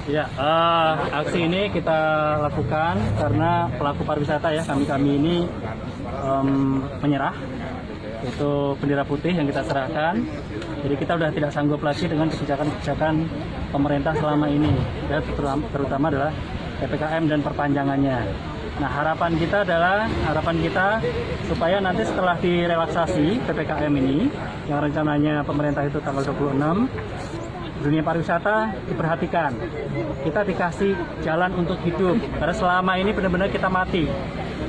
Ya, aksi ini kita lakukan karena pelaku pariwisata ya kami ini menyerah. Itu bendera putih yang kita serahkan. Jadi kita sudah tidak sanggup lagi dengan kebijakan-kebijakan pemerintah selama ini, ya, terutama adalah PPKM dan perpanjangannya. Nah, harapan kita supaya nanti setelah direlaksasi PPKM ini, yang rencananya pemerintah itu tanggal 26, dunia pariwisata diperhatikan. Kita dikasih jalan untuk hidup, karena selama ini benar-benar kita mati.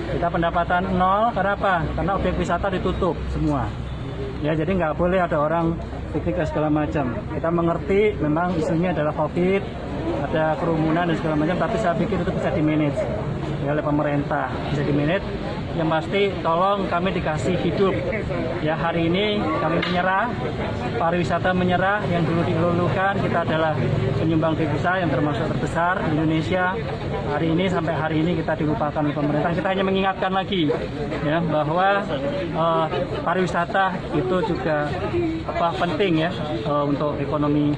Kita pendapatan nol, karena apa? Karena objek wisata ditutup semua. Ya, jadi nggak boleh ada orang piknik segala macam. Kita mengerti memang isunya adalah COVID, ada kerumunan dan segala macam, tapi saya pikir itu bisa di-manage ya, oleh pemerintah, bisa di-manage. Yang pasti tolong kami dikasih hidup. Ya, hari ini kami menyerah, pariwisata menyerah, yang dulu dilulukan kita adalah penyumbang devisa yang termasuk terbesar di Indonesia. Hari ini sampai hari ini kita dilupakan oleh pemerintah. Kita hanya mengingatkan lagi ya bahwa pariwisata itu juga penting ya untuk ekonomi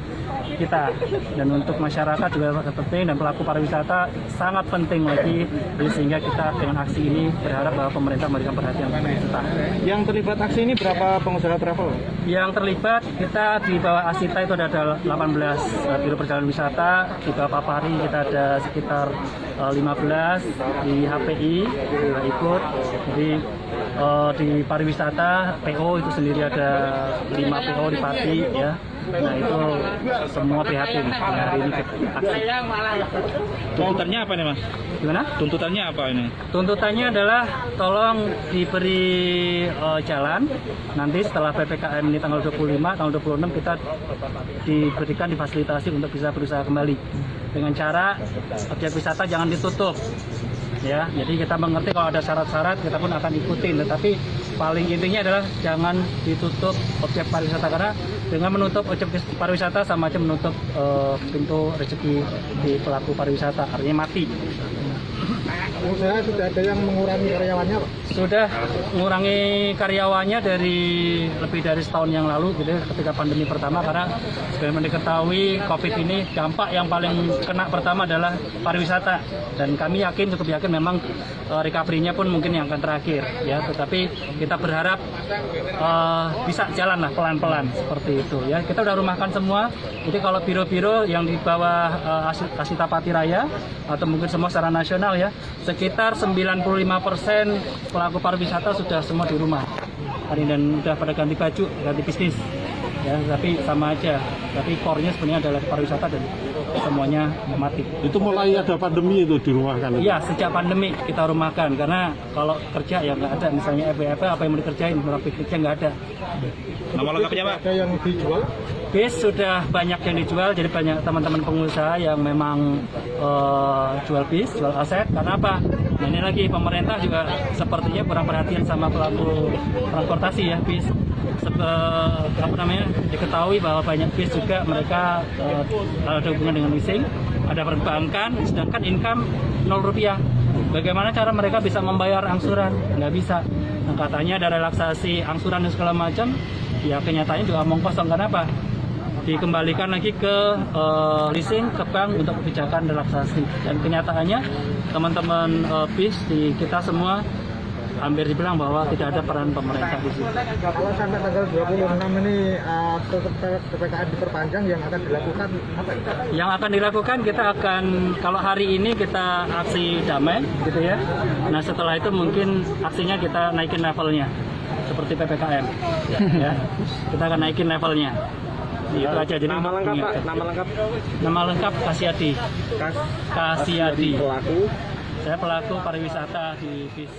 kita, dan untuk masyarakat juga sangat penting, dan pelaku pariwisata sangat penting lagi. Jadi sehingga kita dengan aksi ini berharap bahwa pemerintah memberikan perhatian kepada kita. Yang terlibat aksi ini berapa pengusaha travel? Yang terlibat kita di bawah Asita itu ada 18 biro perjalanan wisata, di bawah Papari kita ada sekitar 15, di HPI juga ikut. Jadi di pariwisata PO itu sendiri ada 5 PO di Pati ya. Nah, itu semua prihatin hari ini aksi. Tuntutannya apa nih, Mas? Gimana? Tuntutannya apa ini? Tuntutannya adalah tolong diberi jalan. Nanti setelah PPKM ini tanggal 25, tanggal 26 kita diberikan difasilitasi untuk bisa berusaha kembali. Dengan cara objek wisata jangan ditutup. Ya, jadi kita mengerti kalau ada syarat-syarat kita pun akan ikutin, tetapi paling intinya adalah jangan ditutup objek pariwisata, karena dengan menutup objek pariwisata sama aja menutup pintu rezeki di pelaku pariwisata, artinya mati. Usaha sudah ada yang mengurangi karyawannya, Pak? Sudah mengurangi karyawannya dari lebih dari setahun yang lalu gitu, ketika pandemi pertama, karena sebagaimana diketahui COVID ini dampak yang paling kena pertama adalah pariwisata, dan kami cukup yakin memang recovery-nya pun mungkin yang akan terakhir ya, tetapi kita berharap bisa jalan lah pelan-pelan seperti itu ya. Kita udah rumahkan semua, jadi kalau biro-biro yang di bawah Asita Pati Raya atau mungkin semua secara nasional ya, sekitar 95% pelaku pariwisata sudah semua di rumah hari, dan sudah pada ganti baju, ganti bisnis ya, tapi sama aja, tapi core-nya sebenarnya adalah pariwisata dan semuanya mati. Itu mulai ada pandemi itu dirumahkan? Iya, sejak pandemi kita rumahkan, karena kalau kerja ya nggak ada, misalnya FWF apa yang mau dikerjain, mau pikniknya nggak ada. Nama lengkapnya, Pak? Ada yang dijual? Bis sudah banyak yang dijual, jadi banyak teman-teman pengusaha yang memang jual bis, jual aset. Karena apa? Nah, ini lagi pemerintah juga sepertinya kurang perhatian sama pelaku transportasi ya, bis. Diketahui bahwa banyak bis juga mereka ada hubungan dengan leasing, ada perbankan, sedangkan income 0 rupiah. Bagaimana cara mereka bisa membayar angsuran? Nggak bisa. Nah, katanya ada relaksasi angsuran dan segala macam, ya kenyataannya juga omong kosong. Kenapa? Dikembalikan lagi ke leasing, ke bank untuk kebijakan relaksasi, dan kenyataannya teman-teman bis di kita semua hampir dibilang bahwa tidak ada peran pemerintah di sini. Kalau sampai tanggal 26 ini PPKM diperpanjang, yang akan dilakukan apa? Yang akan dilakukan kita akan, kalau hari ini kita aksi damai gitu ya. Nah, setelah itu mungkin aksinya kita naikin levelnya seperti PPKM ya. Kita akan naikin levelnya. Itu aja. Jadi Nama lengkap, Pak? Nama lengkap? Nama lengkap Kasiadi. Kasiadi. Pelaku? Saya pelaku pariwisata di BIS.